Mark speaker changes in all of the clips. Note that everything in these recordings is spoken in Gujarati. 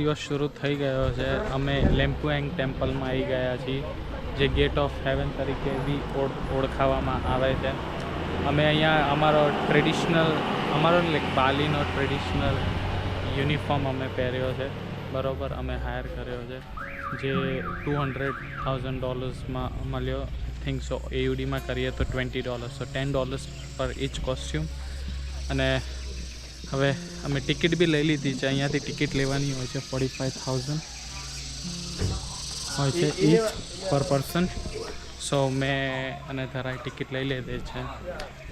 Speaker 1: દિવસ શરૂ થઈ ગયો છે. અમે લેમ્પુએંગ ટેમ્પલમાં આવી ગયા છીએ, જે ગેટ ઓફ હેવન તરીકે બી ઓળખાવામાં આવે છે. અમે અહીંયા અમારો બાલીનો ટ્રેડિશનલ યુનિફોર્મ અમે પહેર્યો છે, બરાબર. અમે હાયર કર્યો છે, જે $200,000 મળ્યો. થિંક સો AUDમાં કરીએ તો $20, સો $10 પર ઇચ કોસ્ટ્યુમ. અને હવે અમે ટિકિટ બી લઈ લીધી છે. અહીંયાથી ટિકિટ લેવાની હોય છે, 45,000 હોય છે ઇચ પર પર્સન. સો મેં અને ધરાઈ ટિકિટ લઈ લીધી છે.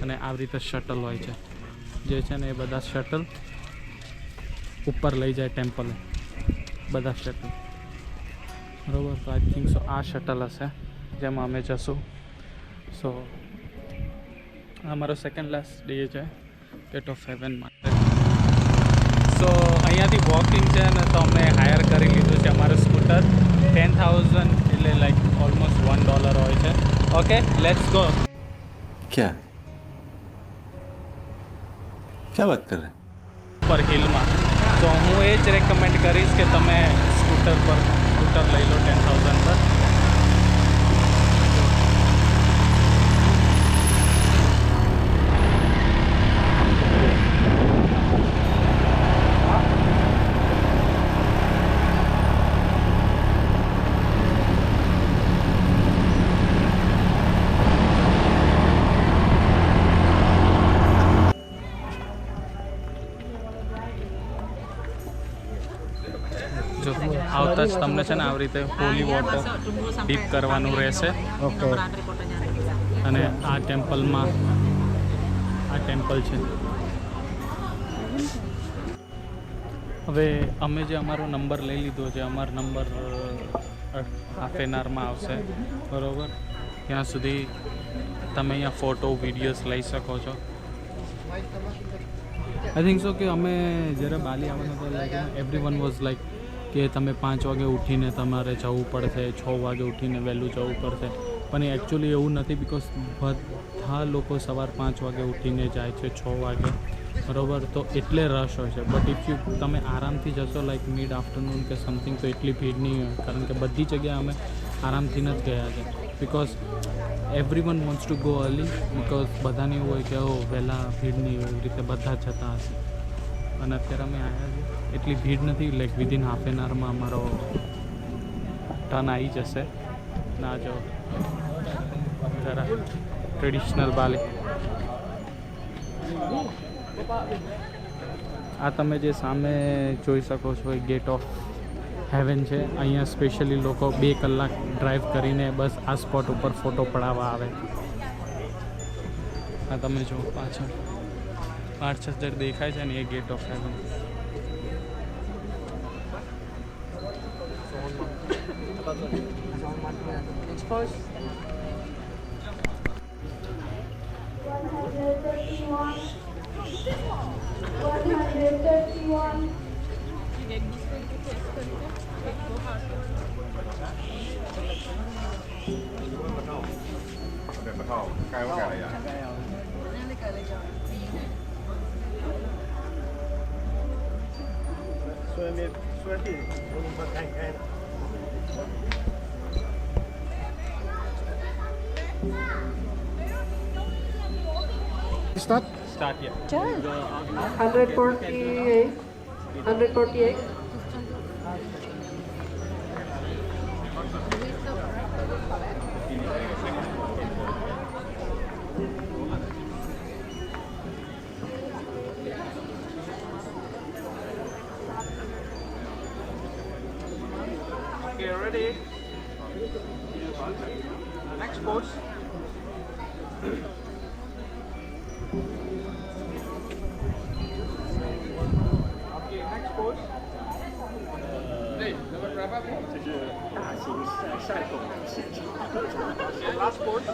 Speaker 1: અને આવી રીતે શટલ હોય છે, જે છે ને એ બધા શટલ ઉપર લઈ જાય ટેમ્પલે, બધા શટલ, બરાબર. તો આઈ થિંક સો આ શટલ હશે જેમાં અમે જશું. સો અમારો સેકન્ડ લાસ્ટ ડે છે ગેટ ઓફ હેવન માટે. સો અહીંયાથી વોકિંગ છે ને, તો અમે હાયર કરી લીધું છે અમારું સ્કૂટર. 10,000 એટલે લાઈક ઓલમોસ્ટ $1 હોય છે. Okay, let's go.
Speaker 2: क्या क्या बात कर रहे हैं?
Speaker 1: પર હિલમાં. તો હું એ જ રેકમેન્ડ કરીશ કે તમે સ્કૂટર લઈ લો 10,000 પર. જો આવતા જ તમને છે ને આવી રીતે હોલી વોટર ડીપ કરવાનું રહેશે. ઓકે. અને આ ટેમ્પલ છે. હવે અમે જે અમારો નંબર લઈ લીધો છે, અમારો નંબર હાફ એન આવરમાં આવશે, બરાબર. ત્યાં સુધી તમે અહીંયા ફોટો વિડીયોઝ લઈ શકો છો. આઈ થિંક સો કે અમે જ્યારે બાલી આવવાનું તો like every one was like કે તમે 5 વાગે ઉઠીને તમારે જવું પડશે, 6 વાગે ઉઠીને વહેલું જવું પડશે. પણ એ એકચ્યુઅલી એવું નથી, બિકોઝ બધા લોકો સવાર 5 વાગે ઉઠીને જાય છે 6 વાગે, બરાબર. તો એટલે રશ હોય છે. બટ ઇફ તમે આરામથી જશો લાઈક મિડ આફ્ટરનૂન કે સમથિંગ, તો એટલી ભીડ નહીં હોય. કારણ કે બધી જગ્યાએ અમે આરામથી જ ગયા છે, because every one wants to go early. Because બધાને એવું હોય કે વહેલા ભીડ નહીં હોય, એવી રીતે બધા જતા હશે. અને અત્યારે અમે આવ્યા છીએ, એટલી ભીડ નથી. લાઈક વિધિન હાફ એન આવરમાં અમારો ટર્ન આવી જશે. ના જો જરા ટ્રેડિશનલ બાલી. આ તમે જે સામે જોઈ શકો છો એ ગેટ ઓફ હેવન છે. અહીંયા સ્પેશિયલી લોકો 2 કલાક ડ્રાઈવ કરીને બસ આ સ્પોટ ઉપર ફોટો પડાવવા આવે. આ તમે જો પાછળ જે દેખાય છે ને એ gate of heaven.
Speaker 3: Start?
Speaker 1: Start, yeah.
Speaker 3: 148. 148.
Speaker 1: Okay, ready? Next pose. Okay, next pose. Okay, last pose.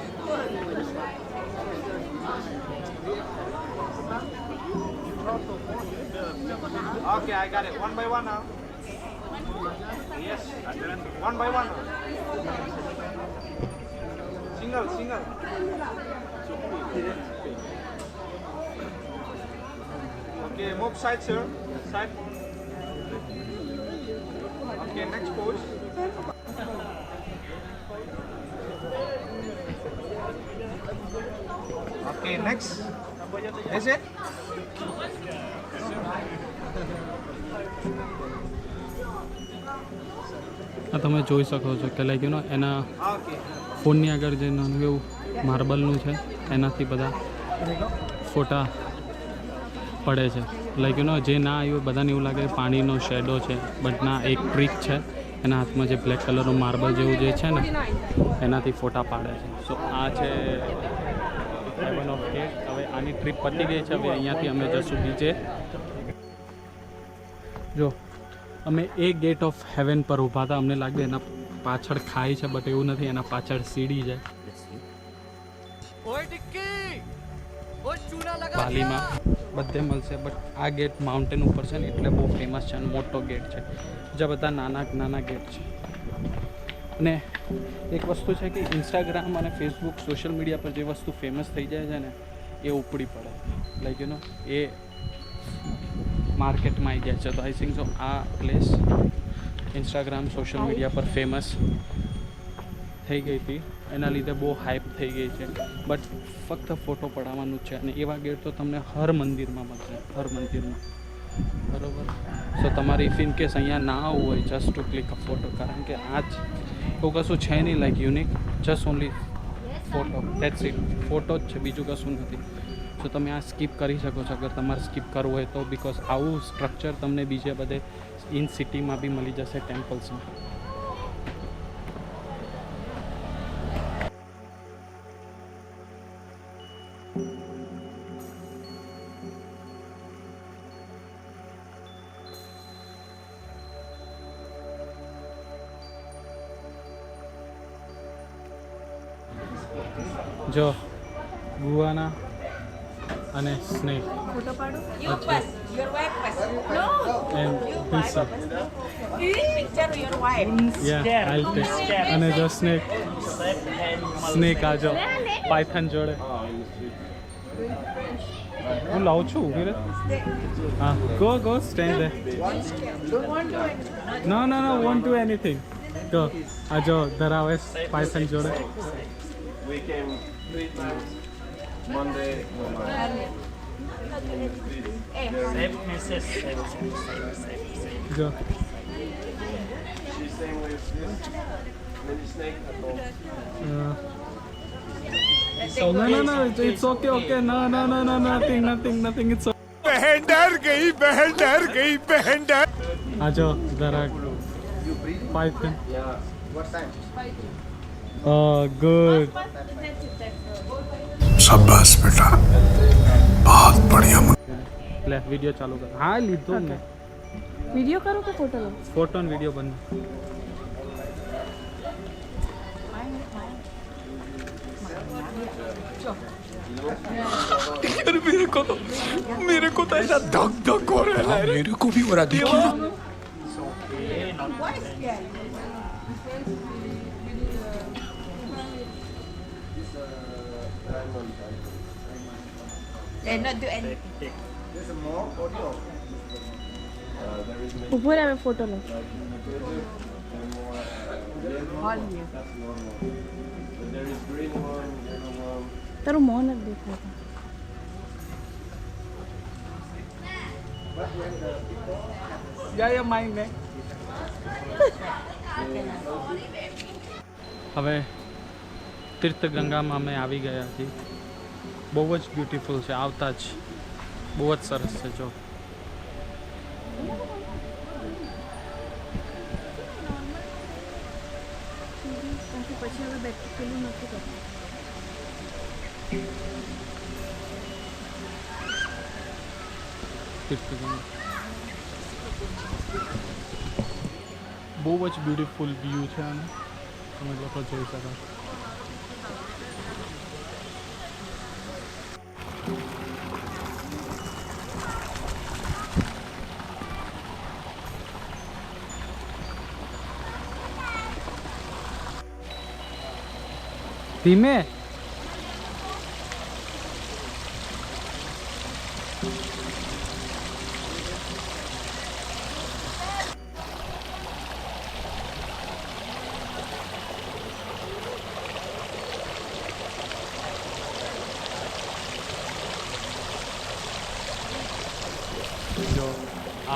Speaker 1: Okay, I got it. One by one now. Yes. One by one. Single. Okay, move side, sir. Side.
Speaker 4: Okay, next pose. Okay, next. Is it?
Speaker 1: આ તમે જોઈ શકો છો કે લાઈક યુ નો એના
Speaker 4: Okay.
Speaker 1: ફોનની આગળ જે નાનું એવું માર્બલનું છે એનાથી બધા ફોટા પડે છે લાઈક યુ નો જે ના આવ્યું બધાને એવું લાગે પાણીનો શેડો છે બટ ના એક ટ્રીક છે એના હાથમાં જે બ્લેક કલરનું માર્બલ જેવું જે છે ને એનાથી ફોટા પાડે છે સો આ છે હેવન ઓફ ગેટ હવે આની ટ્રીપ પતી ગઈ છે હવે અહીંયાથી અમે જશું બીજે જો અમે એ ગેટ ઓફ હેવન પર ઊભા હતા અમને લાગે એના પાછળ ખાઈ છે બટ એવું નથી એના પાછળ સીડી છે બાલીમાં બધે મળશે બટ આ ગેટ માઉન્ટેન ઉપર છે ને એટલે બહુ ફેમસ છે અને મોટો ગેટ છે જ્યાં બધા નાના નાના ગેટ છે અને એક વસ્તુ છે કે ઇન્સ્ટાગ્રામ અને ફેસબુક સોશિયલ મીડિયા પર જે વસ્તુ ફેમસ થઈ જાય છે ને એ ઉપડી પડે લાઈક યુ નો એ માર્કેટમાં આવી ગયા છે તો આઈ થિંક સો આ પ્લેસ ઇન્સ્ટાગ્રામ સોશિયલ મીડિયા પર ફેમસ થઈ ગઈ હતી એના લીધે બહુ હાઇપ થઈ ગઈ છે બટ ફક્ત ફોટો પડાવવાનું જ છે અને એવા ગેટ તો તમને હર મંદિરમાં મળશે હર મંદિરમાં બરાબર સો તમારે ઇફ ઇન કેસ અહીંયા ના આવવું હોય જસ્ટ ટુ ક્લિક અ ફોટો કારણ કે આ જ એવું કશું છે નહીં like unique just only photo that's it photo જ છે બીજું કશું નથી સો તમે આ સ્કીપ કરી શકો છો અગર તમારે સ્કીપ કરવું હોય તો બિકોઝ આવું સ્ટ્રક્ચર તમને બીજે બધે ઇન સિટીમાં બી મળી જશે ટેમ્પલ્સમાં જો ગુવાના અને સ્નેક
Speaker 5: ફોટો પાડો યુ બસ યોર વાઇફ બસ no
Speaker 1: and pizza
Speaker 5: picture your wife
Speaker 1: યા આઈલ ટેક અને જો સ્નેક આ જો પાયથન જોડે હું લાવું છું ઊભી રહે હા ગો સ્ટેન્ડ દે no want to anything go આ જો ધરાવે પાયથન જોડે
Speaker 6: We came Monday.
Speaker 1: જો
Speaker 6: She's staying with this mini snake at home.
Speaker 1: no it's okay no nothing it's okay
Speaker 4: बहन डर गई
Speaker 1: આ જો ધરા પાયથન
Speaker 6: Yeah.
Speaker 1: oh good
Speaker 7: शाबाश बेटा बहुत बढ़िया
Speaker 1: લે વિડિયો ચાલુ કર હા લીધો ને
Speaker 5: વિડિયો કરો કે ફોટો લો
Speaker 1: ફોટો અને વિડિયો બંને
Speaker 7: मेरे को तो ऐसा धक धक हो रहा है मेरे को भी हो रहा देखिए
Speaker 5: They're not do anything. ઉભો રહે હવે ફોટો લો
Speaker 6: There is green one, yellow one.
Speaker 5: તારું મોં નથી દેખાતું
Speaker 1: હવે તીર્થગંગામાં અમે આવી ગયા છીએ બહુ જ બ્યુટીફુલ છે આવતા જ બહુ જ સરસ છે જો
Speaker 5: પછી હવે બેઠ પેલું નથી કરતું
Speaker 1: તીર્થગંગા બહુ જ બ્યુટીફુલ વ્યૂ છે અને તમે લોકો જોઈ શકો ધીમે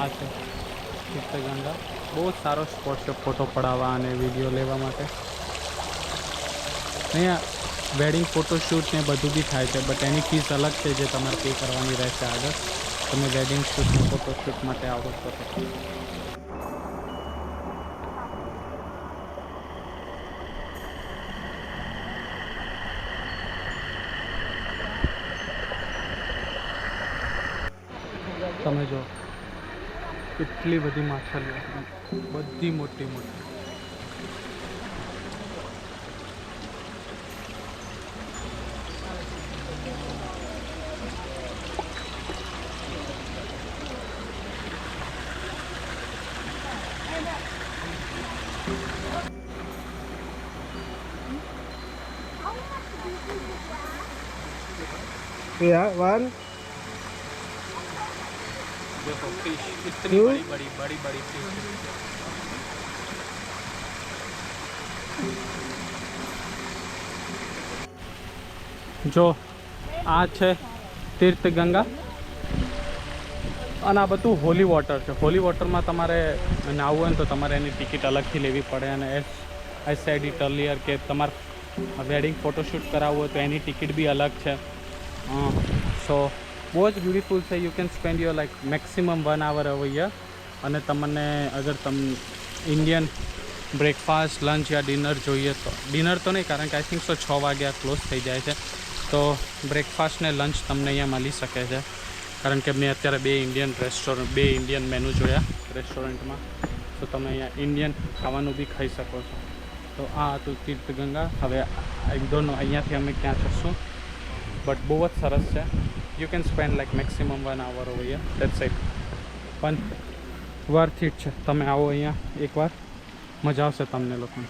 Speaker 1: આ છે તીર્થગંગા. બહુ જ સારો સ્પોટ છે ફોટો પડાવવા અને વિડીયો લેવા માટે. અહીંયા વેડિંગ ફોટોશૂટ ને બધું બી થાય છે, બટ એની ફીસ અલગ છે જે તમારે પે કરવાની રહેશે આગળ તમે વેડિંગ શૂટ ને ફોટોશૂટ માટે આવો છો તો. તમે જો કેટલી બધી માછલીઓ, બધી મોટી મોટી.
Speaker 3: Yeah, one.
Speaker 1: देखो फिश इतनी बड़ी बड़ी बड़ी बड़ी फिश. જો આ છે તીર્થગંગા અને આ બધું હોલી વોટર છે. હોલી વોટરમાં તમારે નાહવું હોય ને તો તમારે એની ટિકિટ અલગથી લેવી પડે. અને આઈ સેડ ઇટ અર્લિયર કે તમારે વેડિંગ ફોટોશૂટ કરાવવું હોય તો એની ટિકિટ બી અલગ છે. સો બહુ જ બ્યુટિફુલ છે. You can spend your like maximum 1 hour over here. અને તમને અગર ઇન્ડિયન બ્રેકફાસ્ટ લંચ યા ડિનર જોઈએ તો ડિનર તો નહીં, કારણ કે આઈ થિંક સો 6 વાગ્યા ક્લોઝ થઈ જાય છે. તો બ્રેકફાસ્ટ ને લંચ તમને અહીંયા મળી શકે છે, કારણ કે મેં અત્યારે 2 ઇન્ડિયન મેનુ જોયા રેસ્ટોરન્ટમાં. તો તમે અહીંયા ઇન્ડિયન ખાવાનું બી ખાઈ શકો છો. તો આ હતું તીર્થગંગા. હવે આઈ ડોન્ટ નો અહીંયાથી અમે ક્યાં જશું, બટ બહુ જ સરસ છે. You can spend like maximum 1 hour over here. That's it. પણ વર્થ ઇટ છે. તમે આવો અહીંયા એકવાર, મજા આવશે તમને લોકોને.